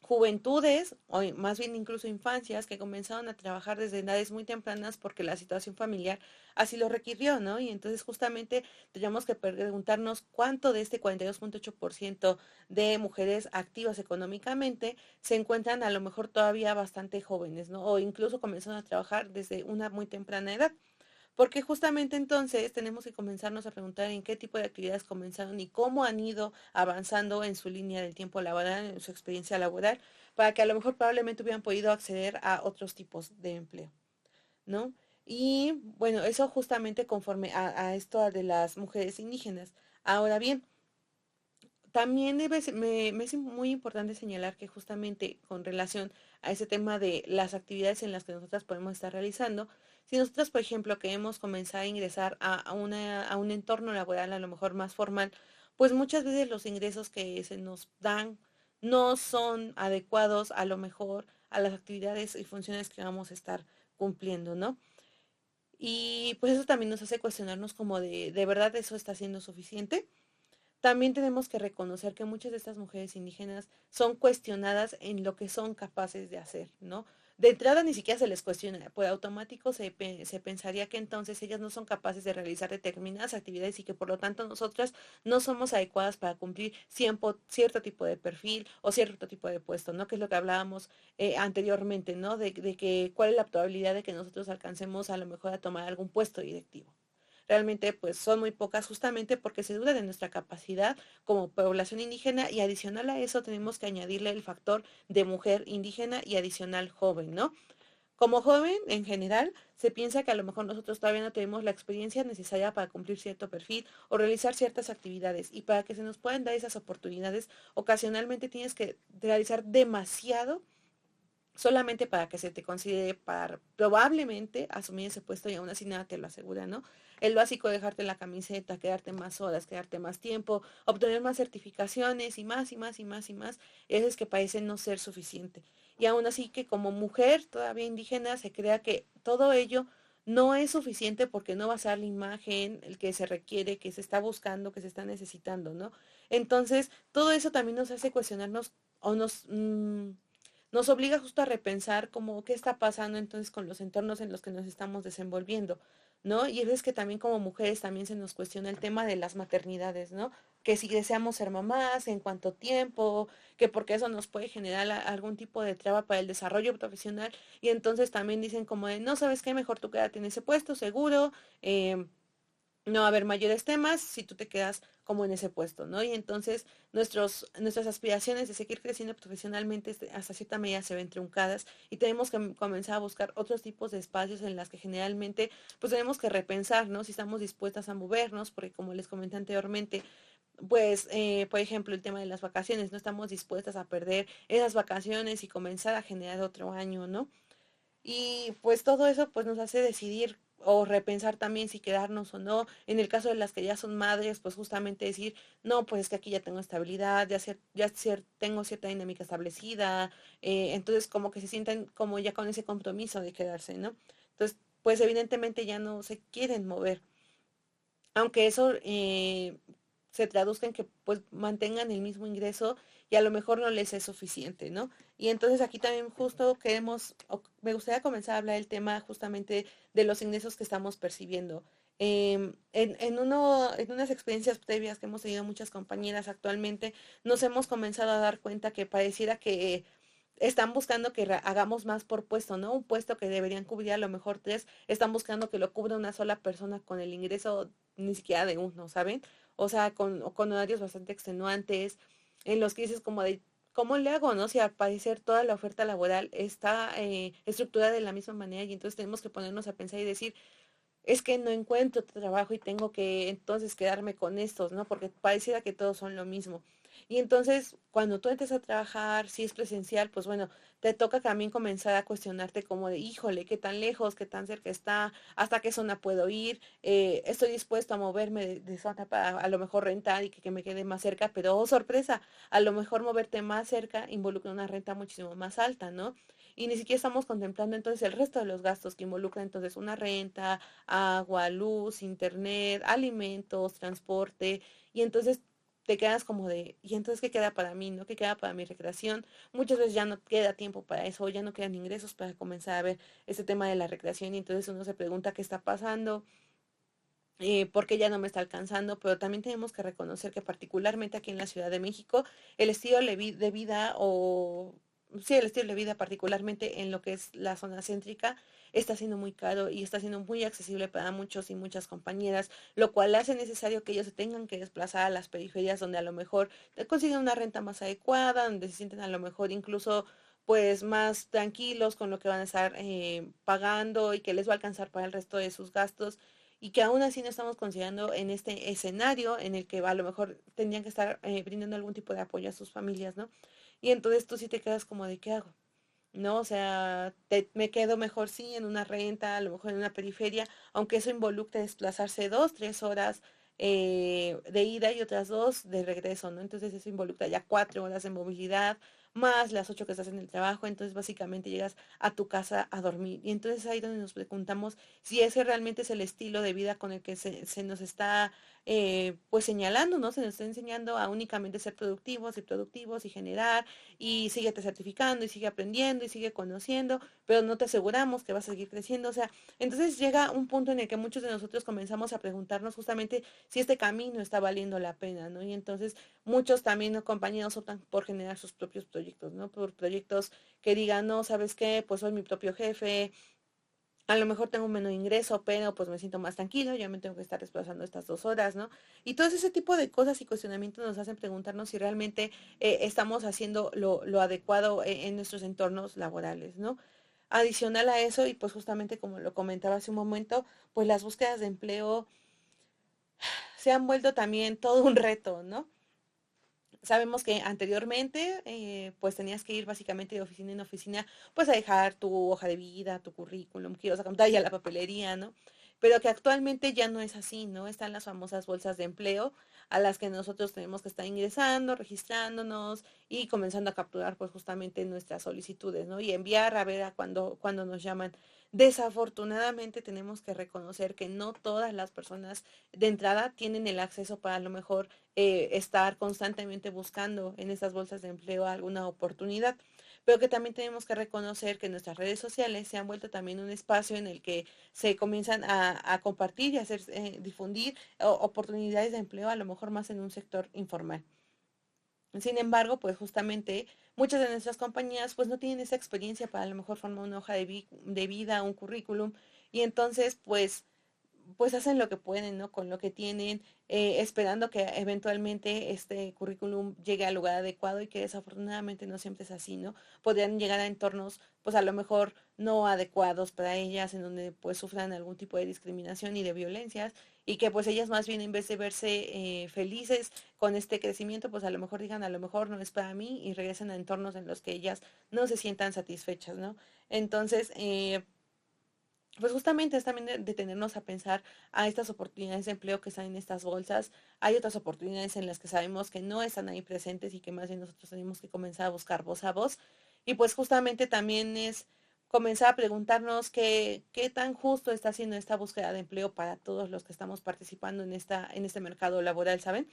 juventudes, o más bien incluso infancias, que comenzaron a trabajar desde edades muy tempranas porque la situación familiar así lo requirió, ¿no? Y entonces justamente tenemos que preguntarnos cuánto de este 42.8% de mujeres activas económicamente se encuentran a lo mejor todavía bastante jóvenes, ¿no? O incluso comenzaron a trabajar desde una muy temprana edad. Porque justamente entonces tenemos que comenzarnos a preguntar en qué tipo de actividades comenzaron y cómo han ido avanzando en su línea del tiempo laboral, en su experiencia laboral, para que a lo mejor probablemente hubieran podido acceder a otros tipos de empleo, ¿no? Y bueno, eso justamente conforme a esto de las mujeres indígenas. Ahora bien, también me es muy importante señalar que justamente con relación a ese tema de las actividades en las que nosotras podemos estar realizando, si nosotras, por ejemplo, queremos comenzar a ingresar a un entorno laboral a lo mejor más formal, pues muchas veces los ingresos que se nos dan no son adecuados a lo mejor a las actividades y funciones que vamos a estar cumpliendo, ¿no? Y pues eso también nos hace cuestionarnos como de verdad eso está siendo suficiente. También tenemos que reconocer que muchas de estas mujeres indígenas son cuestionadas en lo que son capaces de hacer, ¿no? De entrada ni siquiera se les cuestiona, por automático se pensaría que entonces ellas no son capaces de realizar determinadas actividades y que por lo tanto nosotras no somos adecuadas para cumplir cierto tipo de perfil o cierto tipo de puesto, ¿no? Que es lo que hablábamos anteriormente, ¿no? De que cuál es la probabilidad de que nosotros alcancemos a lo mejor a tomar algún puesto directivo. Realmente pues son muy pocas justamente porque se duda de nuestra capacidad como población indígena y adicional a eso tenemos que añadirle el factor de mujer indígena y adicional joven, ¿no? Como joven, en general, se piensa que a lo mejor nosotros todavía no tenemos la experiencia necesaria para cumplir cierto perfil o realizar ciertas actividades y para que se nos puedan dar esas oportunidades, ocasionalmente tienes que realizar demasiado solamente para que se te considere para probablemente asumir ese puesto y aún así nada te lo asegura, ¿no? El básico, dejarte la camiseta, quedarte más horas, quedarte más tiempo, obtener más certificaciones y más y más y más y más, eso es que parece no ser suficiente. Y aún así que como mujer todavía indígena se crea que todo ello no es suficiente porque no va a ser la imagen, el que se requiere, que se está buscando, que se está necesitando, ¿no? Entonces, todo eso también nos hace cuestionarnos o nos obliga justo a repensar como qué está pasando entonces con los entornos en los que nos estamos desenvolviendo, ¿no? Y es que también como mujeres también se nos cuestiona el tema de las maternidades, ¿no? Que si deseamos ser mamás, en cuánto tiempo, que porque eso nos puede generar algún tipo de traba para el desarrollo profesional y entonces también dicen como de, no, ¿sabes qué? Mejor tú quédate en ese puesto seguro, no va a haber mayores temas si tú te quedas como en ese puesto, ¿no? Y entonces nuestras aspiraciones de seguir creciendo profesionalmente hasta cierta medida se ven truncadas y tenemos que comenzar a buscar otros tipos de espacios en las que generalmente pues tenemos que repensar, ¿no? Si estamos dispuestas a movernos, porque como les comenté anteriormente, pues, por ejemplo, el tema de las vacaciones, no estamos dispuestas a perder esas vacaciones y comenzar a generar otro año, ¿no? Y pues todo eso pues nos hace decidir o repensar también si quedarnos o no. En el caso de las que ya son madres, pues justamente decir, no, pues es que aquí ya tengo estabilidad, tengo cierta dinámica establecida, entonces como que se sienten como ya con ese compromiso de quedarse, ¿no? Entonces, pues evidentemente ya no se quieren mover aunque eso se traduzca en que pues mantengan el mismo ingreso y a lo mejor no les es suficiente, ¿no? Y entonces aquí también justo me gustaría comenzar a hablar del tema justamente de los ingresos que estamos percibiendo. En unas experiencias previas que hemos tenido muchas compañeras actualmente, nos hemos comenzado a dar cuenta que pareciera que están buscando que hagamos más por puesto, ¿no? Un puesto que deberían cubrir a lo mejor tres, están buscando que lo cubra una sola persona con el ingreso ni siquiera de uno, ¿saben? O sea, con horarios bastante extenuantes, en los que dices como de, ¿cómo le hago, no? Si al parecer toda la oferta laboral está estructurada de la misma manera y entonces tenemos que ponernos a pensar y decir, es que no encuentro trabajo y tengo que entonces quedarme con estos, ¿no? Porque pareciera que todos son lo mismo. Y entonces, cuando tú entres a trabajar, si es presencial, pues bueno, te toca también comenzar a cuestionarte como de, híjole, qué tan lejos, qué tan cerca está, hasta qué zona puedo ir, estoy dispuesto a moverme de zona para a lo mejor rentar y que me quede más cerca, pero oh sorpresa, a lo mejor moverte más cerca involucra una renta muchísimo más alta, ¿no? Y ni siquiera estamos contemplando entonces el resto de los gastos que involucra entonces una renta, agua, luz, internet, alimentos, transporte, y entonces te quedas como de, ¿y entonces qué queda para mí, no? ¿Qué queda para mi recreación? Muchas veces ya no queda tiempo para eso, ya no quedan ingresos para comenzar a ver ese tema de la recreación y entonces uno se pregunta qué está pasando, por qué ya no me está alcanzando, pero también tenemos que reconocer que particularmente aquí en la Ciudad de México, el estilo de vida o sí, el estilo de vida particularmente en lo que es la zona céntrica está siendo muy caro y está siendo muy accesible para muchos y muchas compañeras, lo cual hace necesario que ellos se tengan que desplazar a las periferias donde a lo mejor consiguen una renta más adecuada, donde se sienten a lo mejor incluso pues más tranquilos con lo que van a estar pagando y que les va a alcanzar para el resto de sus gastos y que aún así no estamos considerando en este escenario en el que a lo mejor tendrían que estar brindando algún tipo de apoyo a sus familias, ¿no? Y entonces tú sí te quedas como de, ¿qué hago? ¿No? O sea, me quedo mejor sí en una renta, a lo mejor en una periferia, aunque eso involucre desplazarse 2, 3 horas de ida y otras 2 de regreso, ¿no? Entonces eso involucra ya 4 horas de movilidad, más las 8 que estás en el trabajo, entonces básicamente llegas a tu casa a dormir. Y entonces ahí donde nos preguntamos si ese realmente es el estilo de vida con el que se nos está pues señalando, ¿no? Se nos está enseñando a únicamente ser productivos y generar y síguete certificando y sigue aprendiendo y sigue conociendo, pero no te aseguramos que vas a seguir creciendo. O sea, entonces llega un punto en el que muchos de nosotros comenzamos a preguntarnos justamente si este camino está valiendo la pena, ¿no? Y entonces muchos también ¿no? compañeros optan por generar sus propios proyectos, ¿no? Por proyectos que digan, no, ¿sabes qué? Pues soy mi propio jefe, a lo mejor tengo un menor ingreso, pero pues me siento más tranquilo, ya me tengo que estar desplazando estas 2 horas, ¿no? Y todo ese tipo de cosas y cuestionamientos nos hacen preguntarnos si realmente estamos haciendo lo adecuado en nuestros entornos laborales, ¿no? Adicional a eso, y pues justamente como lo comentaba hace un momento, pues las búsquedas de empleo se han vuelto también todo un reto, ¿no? Sabemos que anteriormente, pues tenías que ir básicamente de oficina en oficina, pues a dejar tu hoja de vida, tu currículum, que ibas a contar ya la papelería, ¿no? Pero que actualmente ya no es así, ¿no? Están las famosas bolsas de empleo a las que nosotros tenemos que estar ingresando, registrándonos y comenzando a capturar, pues justamente nuestras solicitudes, ¿no? Y enviar a ver a cuando nos llaman. Desafortunadamente tenemos que reconocer que no todas las personas de entrada tienen el acceso para a lo mejor estar constantemente buscando en estas bolsas de empleo alguna oportunidad, pero que también tenemos que reconocer que nuestras redes sociales se han vuelto también un espacio en el que se comienzan a compartir y a hacer, difundir oportunidades de empleo, a lo mejor más en un sector informal. Sin embargo, pues justamente muchas de nuestras compañías pues no tienen esa experiencia para a lo mejor formar una hoja de vida, un currículum, y entonces pues hacen lo que pueden, ¿no? Con lo que tienen, esperando que eventualmente este currículum llegue al lugar adecuado y que desafortunadamente no siempre es así, ¿no? Podrían llegar a entornos, pues a lo mejor no adecuados para ellas, en donde pues sufran algún tipo de discriminación y de violencias y que pues ellas más bien en vez de verse felices con este crecimiento, pues a lo mejor digan, a lo mejor no es para mí y regresen a entornos en los que ellas no se sientan satisfechas, ¿no? Entonces, pues justamente es también detenernos a pensar a estas oportunidades de empleo que están en estas bolsas. Hay otras oportunidades en las que sabemos que no están ahí presentes y que más bien nosotros tenemos que comenzar a buscar voz a voz. Y pues justamente también es comenzar a preguntarnos qué tan justo está siendo esta búsqueda de empleo para todos los que estamos participando en este mercado laboral, ¿saben?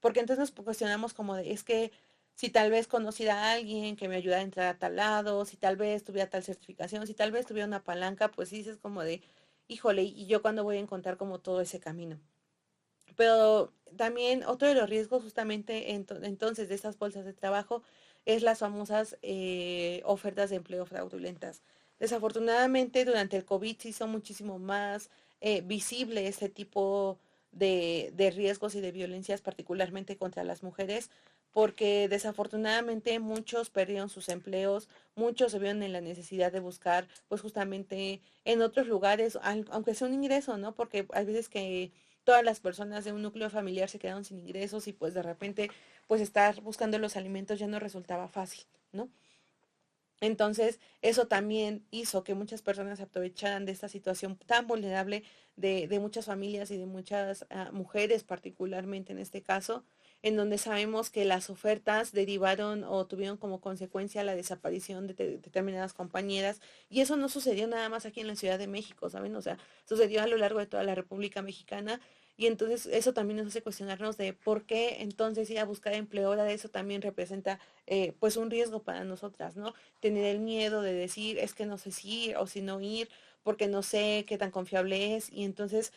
Porque entonces nos cuestionamos como de, es que si tal vez conociera a alguien que me ayudara a entrar a tal lado, si tal vez tuviera tal certificación, si tal vez tuviera una palanca, pues sí dices como de, híjole, ¿y yo cuándo voy a encontrar como todo ese camino? Pero también otro de los riesgos justamente entonces de estas bolsas de trabajo es las famosas ofertas de empleo fraudulentas. Desafortunadamente durante el COVID se hizo muchísimo más visible este tipo de riesgos y de violencias, particularmente contra las mujeres, porque desafortunadamente muchos perdieron sus empleos, muchos se vieron en la necesidad de buscar pues justamente en otros lugares, aunque sea un ingreso, ¿no? Porque hay veces que todas las personas de un núcleo familiar se quedaron sin ingresos y pues de repente pues estar buscando los alimentos ya no resultaba fácil, ¿no? Entonces, eso también hizo que muchas personas se aprovecharan de esta situación tan vulnerable de muchas familias y de muchas mujeres, particularmente en este caso, en donde sabemos que las ofertas derivaron o tuvieron como consecuencia la desaparición de determinadas compañeras. Y eso no sucedió nada más aquí en la Ciudad de México, ¿saben? O sea, sucedió a lo largo de toda la República Mexicana. Y entonces eso también nos hace cuestionarnos de por qué entonces ir a buscar empleo, ahora eso también representa pues un riesgo para nosotras, ¿no? Tener el miedo de decir, es que no sé si ir o si no ir, porque no sé qué tan confiable es, y entonces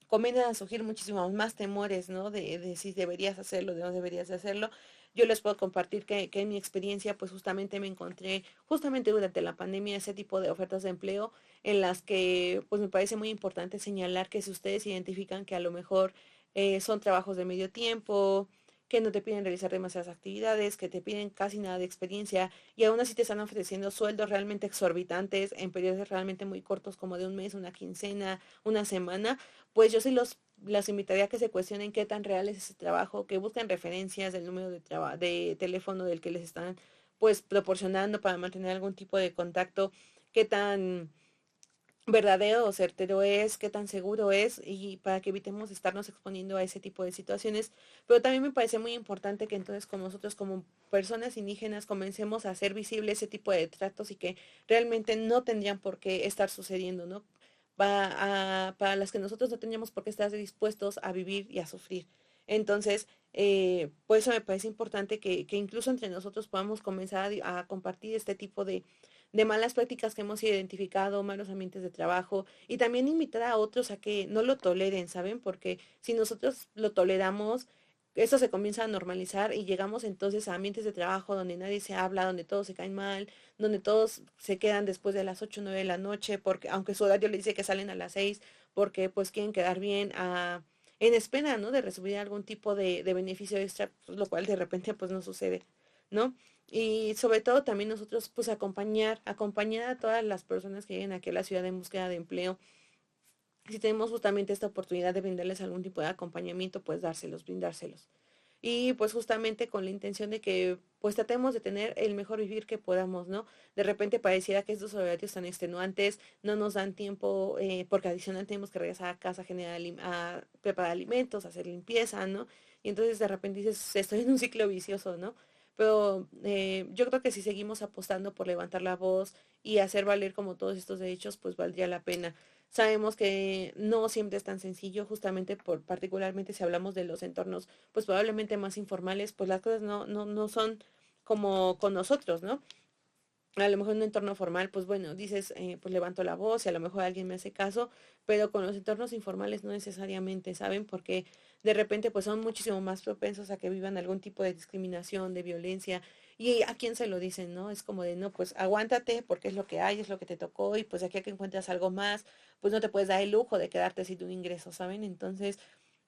comienzan a surgir muchísimos más temores, ¿no? De si deberías hacerlo, de no deberías de hacerlo. Yo les puedo compartir que en mi experiencia, pues justamente me encontré, justamente durante la pandemia, ese tipo de ofertas de empleo en las que, pues me parece muy importante señalar que si ustedes identifican que a lo mejor son trabajos de medio tiempo, que no te piden realizar demasiadas actividades, que te piden casi nada de experiencia y aún así te están ofreciendo sueldos realmente exorbitantes en periodos realmente muy cortos como de un mes, una quincena, una semana, pues yo sí las invitaría a que se cuestionen qué tan real es ese trabajo, que busquen referencias del número de teléfono del que les están pues proporcionando para mantener algún tipo de contacto, qué tan verdadero o certero es, qué tan seguro es y para que evitemos estarnos exponiendo a ese tipo de situaciones. Pero también me parece muy importante que entonces como nosotros como personas indígenas comencemos a hacer visible ese tipo de tratos y que realmente no tendrían por qué estar sucediendo, ¿no? Para las que nosotros no tendríamos por qué estar dispuestos a vivir y a sufrir. Entonces, por eso me parece importante que incluso entre nosotros podamos comenzar a compartir este tipo de malas prácticas que hemos identificado, malos ambientes de trabajo y también invitar a otros a que no lo toleren, ¿saben? Porque si nosotros lo toleramos, eso se comienza a normalizar y llegamos entonces a ambientes de trabajo donde nadie se habla, donde todos se caen mal, donde todos se quedan después de las 8 o 9 de la noche, porque aunque su horario le dice que salen a las 6 porque pues quieren quedar bien en espera, ¿no? De recibir algún tipo de beneficio extra, pues, lo cual de repente pues no sucede, ¿no? Y sobre todo también nosotros pues acompañar a todas las personas que lleguen aquí a la ciudad en búsqueda de empleo. Si tenemos justamente esta oportunidad de brindarles algún tipo de acompañamiento, pues brindárselos. Y pues justamente con la intención de que pues tratemos de tener el mejor vivir que podamos, ¿no? De repente pareciera que estos horarios tan extenuantes no nos dan tiempo, porque adicional tenemos que regresar a casa a preparar alimentos, a hacer limpieza, ¿no? Y entonces de repente dices, estoy en un ciclo vicioso, ¿no? Pero yo creo que si seguimos apostando por levantar la voz y hacer valer como todos estos derechos, pues valdría la pena. Sabemos que no siempre es tan sencillo, justamente particularmente si hablamos de los entornos, pues probablemente más informales, pues las cosas no son como con nosotros, ¿no? A lo mejor en un entorno formal, pues bueno, dices, pues levanto la voz y a lo mejor alguien me hace caso, pero con los entornos informales no necesariamente, ¿saben? Porque de repente pues son muchísimo más propensos a que vivan algún tipo de discriminación, de violencia, y a quién se lo dicen, ¿no? Es como de, no, pues aguántate porque es lo que hay, es lo que te tocó, y pues aquí a que encuentras algo más, pues no te puedes dar el lujo de quedarte sin un ingreso, ¿saben? Entonces,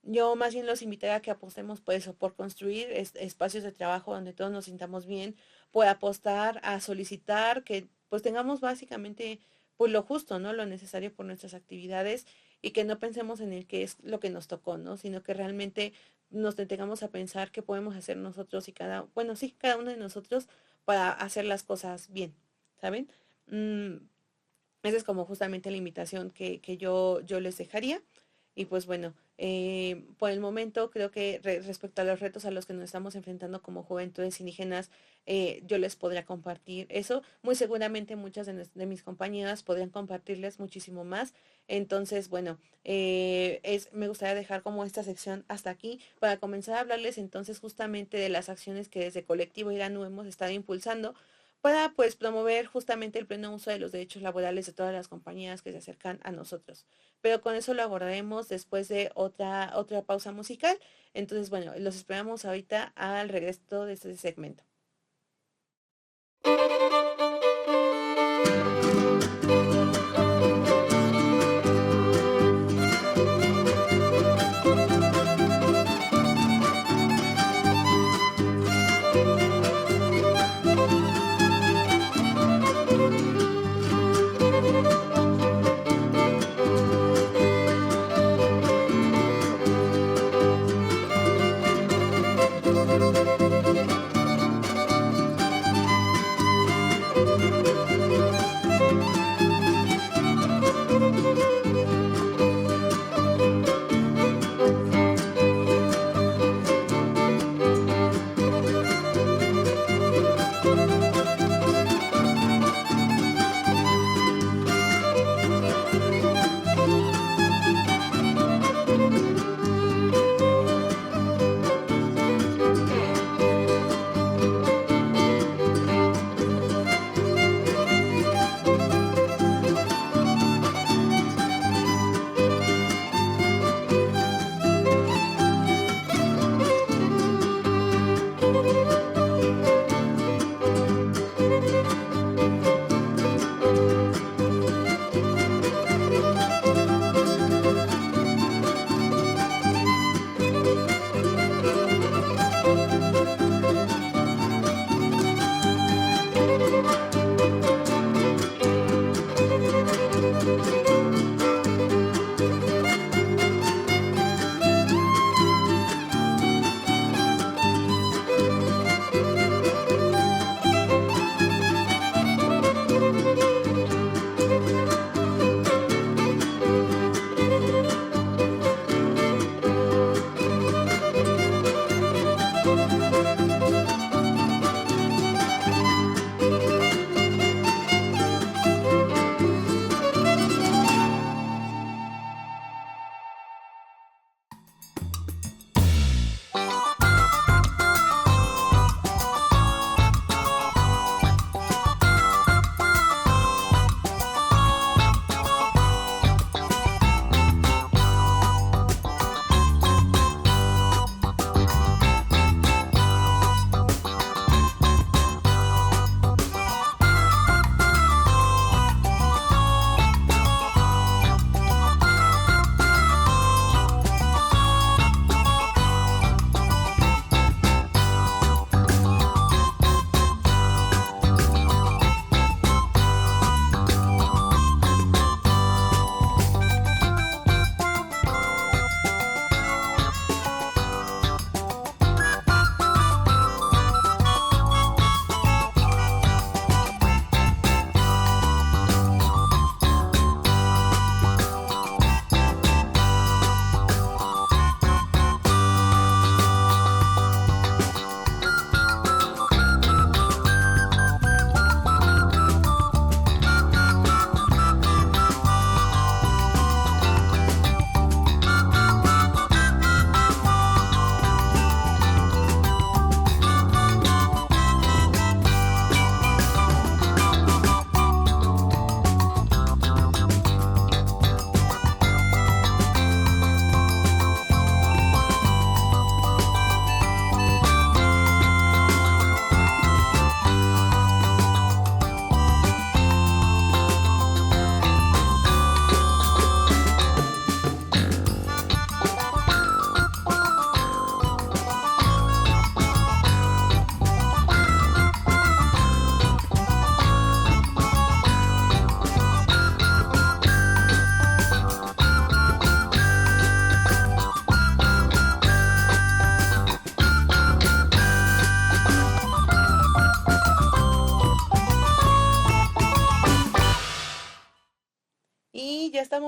yo más bien los invitaría a que apostemos por eso, por construir espacios de trabajo donde todos nos sintamos bien, por apostar a solicitar que pues tengamos básicamente pues lo justo, ¿no? Lo necesario por nuestras actividades y que no pensemos en el que es lo que nos tocó, ¿no? Sino que realmente nos detengamos a pensar qué podemos hacer nosotros y bueno, sí, cada uno de nosotros para hacer las cosas bien, ¿saben? Mm, Esa es como justamente la invitación que yo les dejaría. Y pues bueno, por el momento creo que respecto a los retos a los que nos estamos enfrentando como juventudes indígenas, yo les podría compartir eso. Muy seguramente muchas de mis compañeras podrían compartirles muchísimo más. Entonces, bueno, me gustaría dejar como esta sección hasta aquí para comenzar a hablarles entonces justamente de las acciones que desde Colectivo Iranu hemos estado impulsando para pues promover justamente el pleno uso de los derechos laborales de todas las compañías que se acercan a nosotros. Pero con eso lo abordaremos después de otra pausa musical. Entonces, bueno, los esperamos ahorita al regreso de este segmento.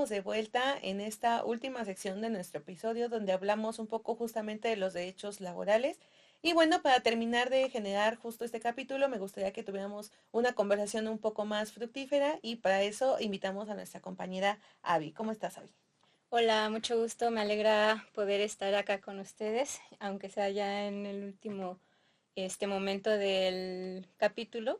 estamos de vuelta en esta última sección de nuestro episodio donde hablamos un poco justamente de los derechos laborales. Y bueno, para terminar de generar justo este capítulo, me gustaría que tuviéramos una conversación un poco más fructífera y para eso invitamos a nuestra compañera Abby. ¿Cómo estás, Abby? Hola, mucho gusto, me alegra poder estar acá con ustedes, aunque sea ya en el último momento del capítulo.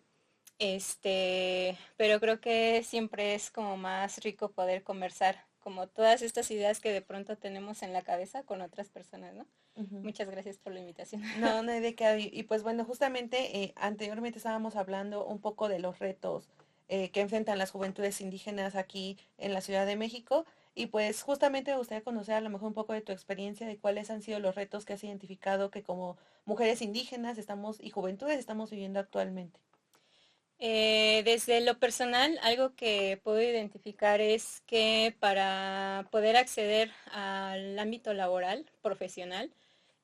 Pero creo que siempre es como más rico poder conversar como todas estas ideas que de pronto tenemos en la cabeza con otras personas, ¿no? Ujú. Muchas gracias por la invitación. No, no hay de qué, Abby. Y pues bueno, justamente anteriormente estábamos hablando un poco de los retos que enfrentan las juventudes indígenas aquí en la Ciudad de México. Y pues justamente me gustaría conocer a lo mejor un poco de tu experiencia, de cuáles han sido los retos que has identificado que como mujeres indígenas estamos y juventudes estamos viviendo actualmente. Desde lo personal, algo que puedo identificar es que para poder acceder al ámbito laboral, profesional,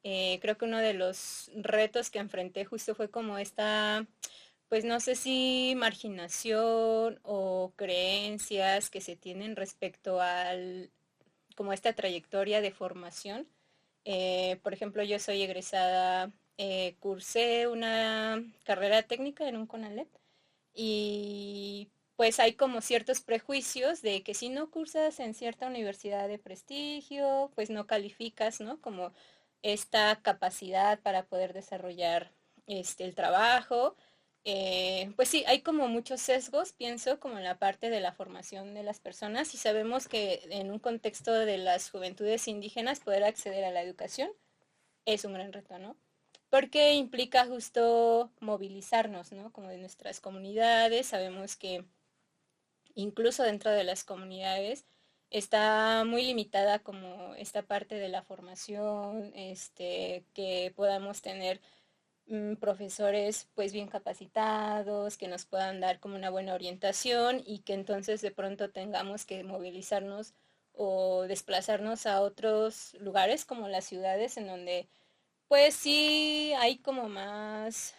creo que uno de los retos que enfrenté justo fue como esta, pues no sé si marginación o creencias que se tienen respecto al, como esta trayectoria de formación. Por ejemplo, yo soy egresada, cursé una carrera técnica en un CONALEP y pues hay como ciertos prejuicios de que si no cursas en cierta universidad de prestigio, pues no calificas, ¿no? Como esta capacidad para poder desarrollar el trabajo. Pues sí, hay como muchos sesgos, pienso, como en la parte de la formación de las personas y sabemos que en un contexto de las juventudes indígenas poder acceder a la educación es un gran reto, ¿no? Porque implica justo movilizarnos, ¿no? Como de nuestras comunidades, sabemos que incluso dentro de las comunidades está muy limitada como esta parte de la formación, que podamos tener profesores pues bien capacitados, que nos puedan dar como una buena orientación y que entonces de pronto tengamos que movilizarnos o desplazarnos a otros lugares como las ciudades en donde pues sí, hay como más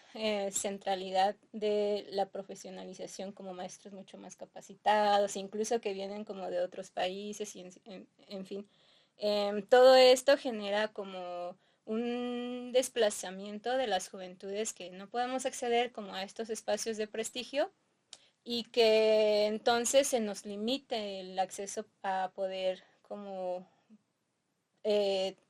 centralidad de la profesionalización como maestros mucho más capacitados, incluso que vienen como de otros países y en fin. Todo esto genera como un desplazamiento de las juventudes que no podemos acceder como a estos espacios de prestigio y que entonces se nos limite el acceso a poder como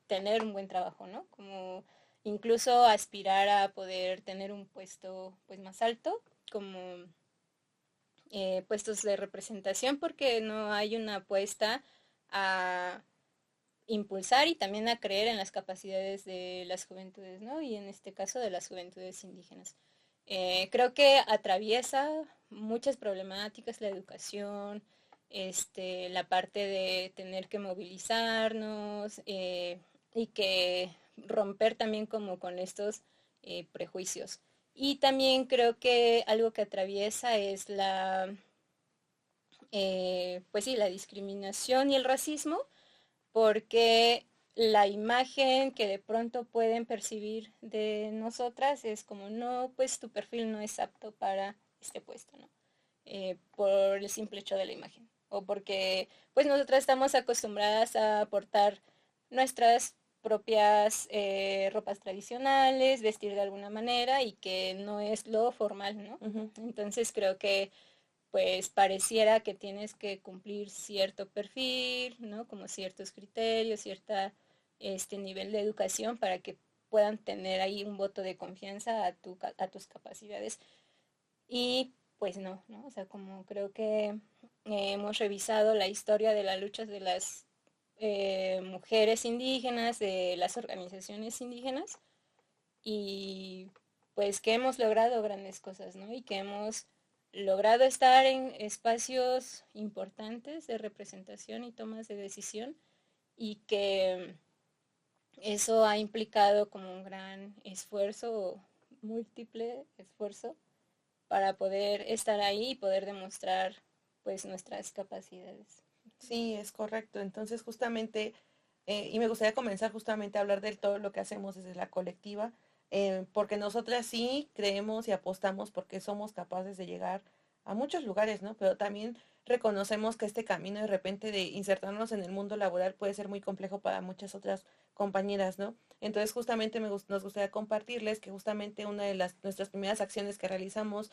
tener un buen trabajo, ¿no? Como incluso aspirar a poder tener un puesto pues más alto, como puestos de representación, porque no hay una apuesta a impulsar y también a creer en las capacidades de las juventudes, ¿no? Y en este caso de las juventudes indígenas. Creo que atraviesa muchas problemáticas la educación, la parte de tener que movilizarnos y que romper también como con estos prejuicios. Y también creo que algo que atraviesa es la, pues sí, la discriminación y el racismo, porque la imagen que de pronto pueden percibir de nosotras es como, no, pues tu perfil no es apto para este puesto, ¿no? Por el simple hecho de la imagen. O porque pues nosotras estamos acostumbradas a portar nuestras propias ropas tradicionales, vestir de alguna manera y que no es lo formal, ¿no? Ujú. Entonces creo que pues pareciera que tienes que cumplir cierto perfil, ¿no? Como ciertos criterios, cierta nivel de educación para que puedan tener ahí un voto de confianza a tus capacidades. Y pues no, ¿no? O sea, como creo que hemos revisado la historia de las luchas de las mujeres indígenas, de las organizaciones indígenas, y pues que hemos logrado grandes cosas, ¿no? Y que hemos logrado estar en espacios importantes de representación y tomas de decisión y que eso ha implicado como un gran esfuerzo, múltiple esfuerzo para poder estar ahí y poder demostrar pues nuestras capacidades. Sí, es correcto. Entonces, justamente, y me gustaría comenzar justamente a hablar de todo lo que hacemos desde la colectiva, porque nosotras sí creemos y apostamos porque somos capaces de llegar a muchos lugares, ¿no? Pero también reconocemos que este camino de repente de insertarnos en el mundo laboral puede ser muy complejo para muchas otras compañeras, ¿no? Entonces justamente nos gustaría compartirles que justamente una de nuestras primeras acciones que realizamos,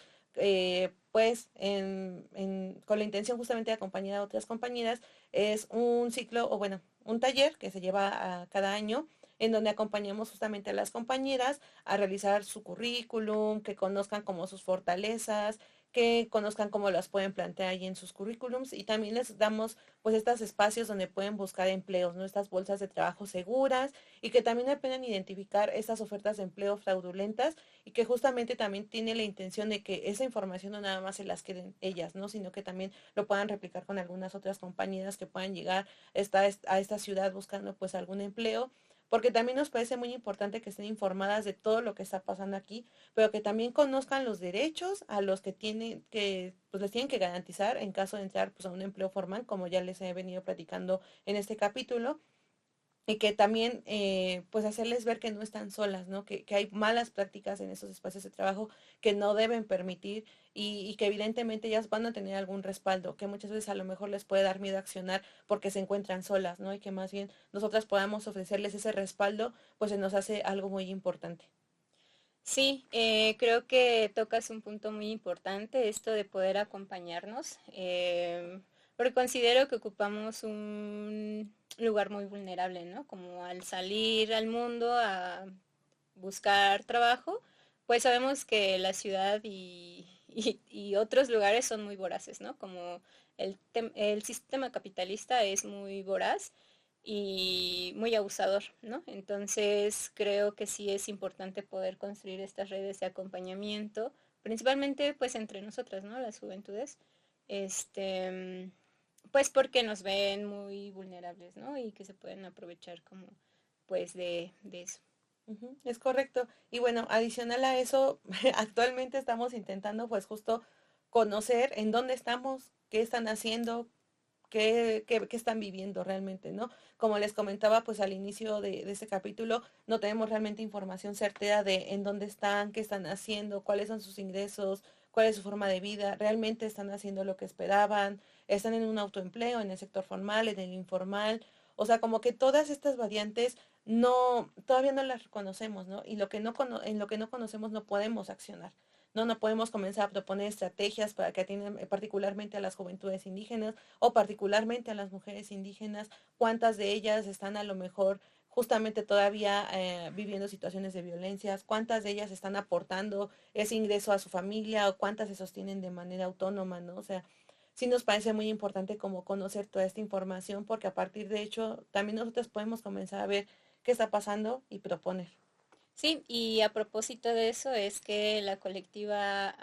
pues con la intención justamente de acompañar a otras compañeras, es un ciclo, o bueno, un taller que se lleva a cada año, en donde acompañamos justamente a las compañeras a realizar su currículum, que conozcan como sus fortalezas, que conozcan cómo las pueden plantear ahí en sus currículums, y también les damos pues estos espacios donde pueden buscar empleos, ¿no? Estas bolsas de trabajo seguras, y que también puedan identificar estas ofertas de empleo fraudulentas, y que justamente también tiene la intención de que esa información no nada más se las queden ellas, ¿no? Sino que también lo puedan replicar con algunas otras compañeras que puedan llegar a esta ciudad buscando pues algún empleo, porque también nos parece muy importante que estén informadas de todo lo que está pasando aquí, pero que también conozcan los derechos a los que tienen que, pues les tienen que garantizar en caso de entrar pues a un empleo formal, como ya les he venido platicando en este capítulo, y que también pues hacerles ver que no están solas, ¿no? Que hay malas prácticas en esos espacios de trabajo que no deben permitir, y que evidentemente ellas van a tener algún respaldo, que muchas veces a lo mejor les puede dar miedo a accionar porque se encuentran solas, ¿no? Y que más bien nosotras podamos ofrecerles ese respaldo, pues se nos hace algo muy importante. Sí, creo que tocas un punto muy importante, esto de poder acompañarnos, porque considero que ocupamos un lugar muy vulnerable, ¿no? Como al salir al mundo a buscar trabajo, pues sabemos que la ciudad y otros lugares son muy voraces, ¿no? Como el sistema capitalista es muy voraz y muy abusador, ¿no? Entonces creo que sí es importante poder construir estas redes de acompañamiento, principalmente pues entre nosotras, ¿no? Las juventudes, este, pues porque nos ven muy vulnerables, ¿no? Y que se pueden aprovechar como pues de eso. Ujú, es correcto. Y bueno, adicional a eso, actualmente estamos intentando pues justo conocer en dónde estamos, qué están haciendo, qué están viviendo realmente, ¿no? Como les comentaba pues al inicio de este capítulo, no tenemos realmente información certera de en dónde están, qué están haciendo, cuáles son sus ingresos, cuál es su forma de vida, realmente están haciendo lo que esperaban, están en un autoempleo, en el sector formal, en el informal, o sea, como que todas estas variantes todavía no las reconocemos, ¿no? Y en lo que no conocemos no podemos accionar. No, no podemos comenzar a proponer estrategias para que atiendan particularmente a las juventudes indígenas o particularmente a las mujeres indígenas, cuántas de ellas están a lo mejor justamente todavía viviendo situaciones de violencias, cuántas de ellas están aportando ese ingreso a su familia o cuántas se sostienen de manera autónoma, ¿no? O sea, sí nos parece muy importante como conocer toda esta información, porque a partir de hecho también nosotros podemos comenzar a ver qué está pasando y proponer. Sí, y a propósito de eso es que la colectiva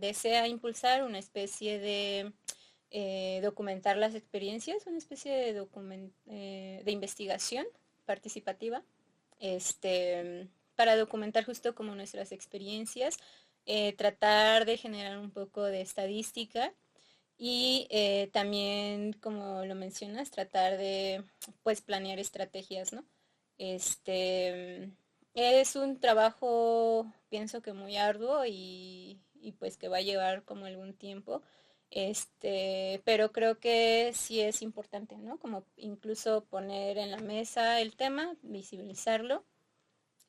desea impulsar una especie de documentar las experiencias, una especie de, de investigación participativa, para documentar justo como nuestras experiencias, tratar de generar un poco de estadística y también, como lo mencionas, tratar de pues planear estrategias, ¿no? Este es un trabajo, pienso que muy arduo y pues que va a llevar como algún tiempo. Pero creo que sí es importante, ¿no? Como incluso poner en la mesa el tema, visibilizarlo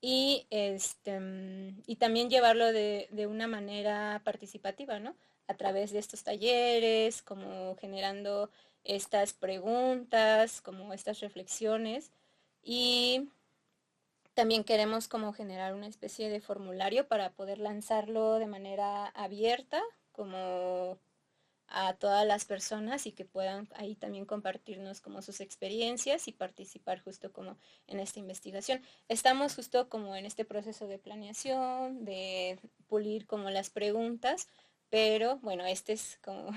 y también llevarlo de una manera participativa, ¿no? A través de estos talleres, como generando estas preguntas, como estas reflexiones. Y también queremos como generar una especie de formulario para poder lanzarlo de manera abierta, como a todas las personas y que puedan ahí también compartirnos como sus experiencias y participar justo como en esta investigación. Estamos justo como en este proceso de planeación, de pulir como las preguntas, pero bueno, este es como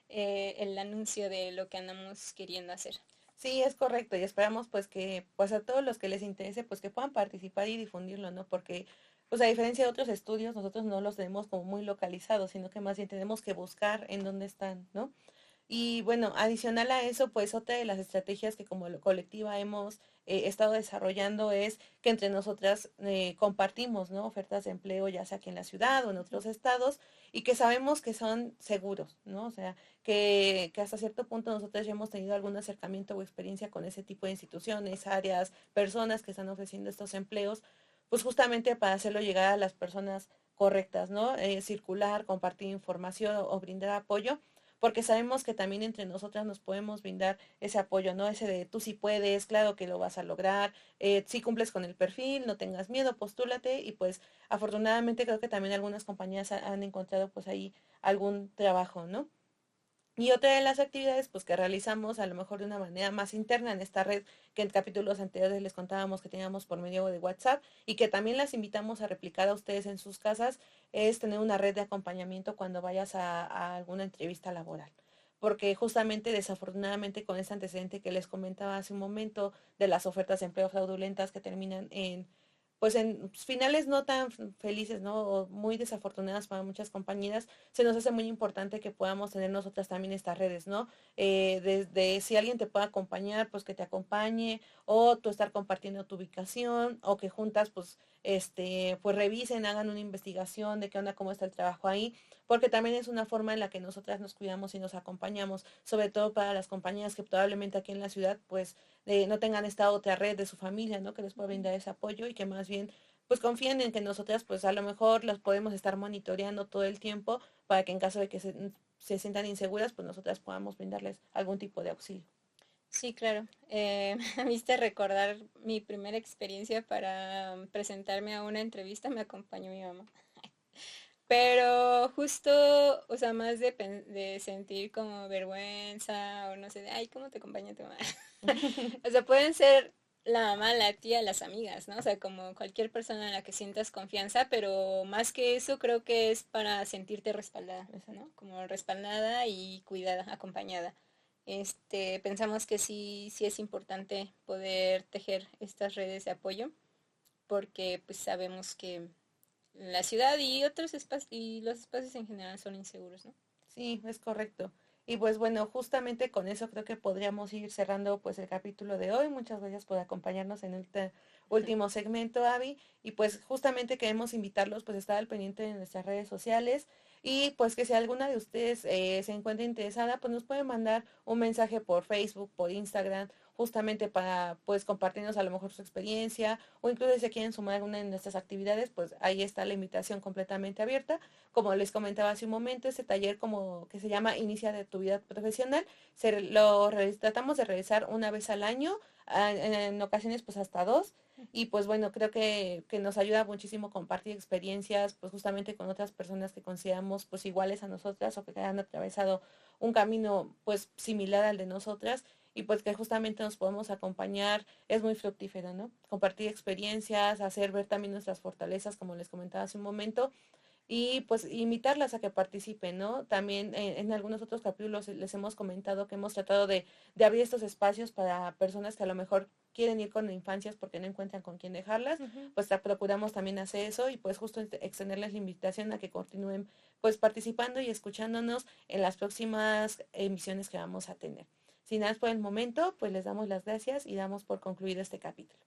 el anuncio de lo que andamos queriendo hacer. Sí, es correcto, y esperamos pues que pues a todos los que les interese pues que puedan participar y difundirlo, ¿no? Porque pues a diferencia de otros estudios, nosotros no los tenemos como muy localizados, sino que más bien tenemos que buscar en dónde están, ¿no? Y bueno, adicional a eso, pues otra de las estrategias que como colectiva hemos estado desarrollando es que entre nosotras compartimos, ¿no? Ofertas de empleo, ya sea aquí en la ciudad o en otros estados, y que sabemos que son seguros, ¿no? O sea, que hasta cierto punto nosotros ya hemos tenido algún acercamiento o experiencia con ese tipo de instituciones, áreas, personas que están ofreciendo estos empleos, pues justamente para hacerlo llegar a las personas correctas, ¿no? Circular, compartir información o brindar apoyo, porque sabemos que también entre nosotras nos podemos brindar ese apoyo, ¿no? Ese de tú sí puedes, claro que lo vas a lograr, si cumples con el perfil, no tengas miedo, postúlate y pues afortunadamente creo que también algunas compañías han encontrado pues ahí algún trabajo, ¿no? Y otra de las actividades pues que realizamos a lo mejor de una manera más interna en esta red que en capítulos anteriores les contábamos que teníamos por medio de WhatsApp y que también las invitamos a replicar a ustedes en sus casas es tener una red de acompañamiento cuando vayas a alguna entrevista laboral. Porque justamente desafortunadamente con este antecedente que les comentaba hace un momento de las ofertas de empleo fraudulentas que terminan en pues en finales no tan felices, ¿no? O muy desafortunadas para muchas compañeras, se nos hace muy importante que podamos tener nosotras también estas redes, ¿no? Desde si alguien te puede acompañar, pues que te acompañe, o tú estar compartiendo tu ubicación, o que juntas, pues, pues revisen, hagan una investigación de qué onda, cómo está el trabajo ahí, porque también es una forma en la que nosotras nos cuidamos y nos acompañamos, sobre todo para las compañías que probablemente aquí en la ciudad, pues, no tengan esta otra red de su familia, ¿no? Que les pueda brindar ese apoyo y que más bien pues confíen en que nosotras pues a lo mejor los podemos estar monitoreando todo el tiempo para que en caso de que se sientan inseguras pues nosotras podamos brindarles algún tipo de auxilio. Sí, claro. Me hiciste recordar mi primera experiencia para presentarme a una entrevista, me acompañó mi mamá. Pero justo, o sea, más de sentir como vergüenza o no sé, de, ay, ¿cómo te acompaña tu mamá? O sea, pueden ser la mamá, la tía, las amigas, ¿no? O sea, como cualquier persona en la que sientas confianza, pero más que eso creo que es para sentirte respaldada, ¿no? Como respaldada y cuidada, acompañada. Pensamos que sí, sí es importante poder tejer estas redes de apoyo, porque pues sabemos que la ciudad y otros espacios y los espacios en general son inseguros, ¿no? Sí, es correcto. Y pues bueno, justamente con eso creo que podríamos ir cerrando pues el capítulo de hoy. Muchas gracias por acompañarnos en este último segmento, Avi. Y pues justamente queremos invitarlos pues a estar al pendiente de nuestras redes sociales y pues que si alguna de ustedes se encuentra interesada pues nos puede mandar un mensaje por Facebook, por Instagram, justamente para pues compartirnos a lo mejor su experiencia o incluso si se quieren sumar a alguna de nuestras actividades, pues ahí está la invitación completamente abierta. Como les comentaba hace un momento, este taller como que se llama Inicia de tu vida profesional, tratamos de realizar una vez al año, en ocasiones pues hasta dos. Y pues bueno, creo que nos ayuda muchísimo compartir experiencias pues justamente con otras personas que consideramos pues iguales a nosotras o que han atravesado un camino pues similar al de nosotras y pues que justamente nos podemos acompañar, es muy fructífero, ¿no? Compartir experiencias, hacer ver también nuestras fortalezas, como les comentaba hace un momento, y pues invitarlas a que participen, ¿no? También en algunos otros capítulos les hemos comentado que hemos tratado de abrir estos espacios para personas que a lo mejor quieren ir con infancias porque no encuentran con quién dejarlas, Ujú. pues procuramos también hacer eso y pues justo extenderles la invitación a que continúen pues participando y escuchándonos en las próximas emisiones que vamos a tener. Sin más por el momento, pues les damos las gracias y damos por concluido este capítulo.